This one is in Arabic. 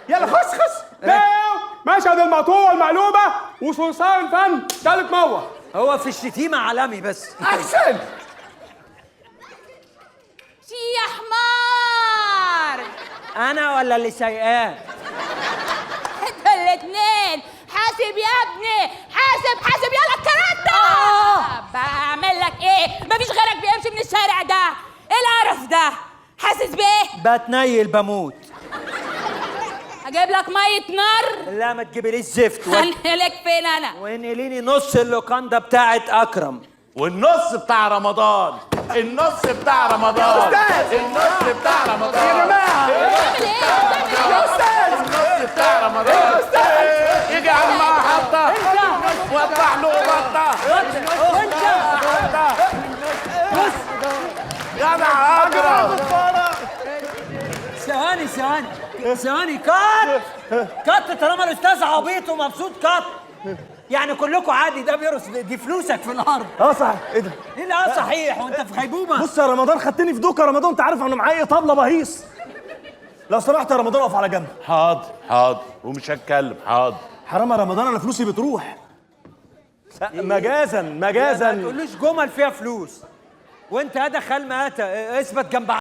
يلا خش مشهد المقطوع والمقلوبة وصرصار الفن تالت موه. هو في الشتيمة عالمي بس. أحسن. يا حمار. أنا ولا اللي سايقاه؟ انتوا الاتنين. حاسب يا ابني، حاسب يلا الكاراتة. بعمل لك ايه؟ مفيش غيرك بيمشي من الشارع ده. ايه القرف ده؟ حاسس بايه؟ بتنيل بموت. اجيب لك ميه نار؟ لا ما تجيبليش زفت. هنقلك فين انا؟ وانقليني نص اللوكاندا بتاعت أكرم. والنص بتاع رمضان. النص بتاع رمضان. النص بتاع رمضان. يا جماعة بتعمل ايه؟ يا أستاذ النص بتاع رمضان. يجي على المحطة وقطع له بطة. جدع أكرم. ثواني كات طالما الأستاذ عبيط ومبسوط كات. يعني كلكم عادي، ده بيرقص، دي فلوسك في الأرض. صح. إيه ده؟ ايه لا صحيح وانت في غيبوبة؟ بص يا رمضان، خدتني في دوكا. رمضان أنت عارف أنا معايا طبلة بهيص. لو سمحت يا رمضان اقف على جنب. حاضر ومش هتكلم. حاضر. حرام يا رمضان، أنا فلوسي بتروح. مجازا ما تقولوش جمل فيها فلوس. وانت يا دخل مقاتة اثبت جنب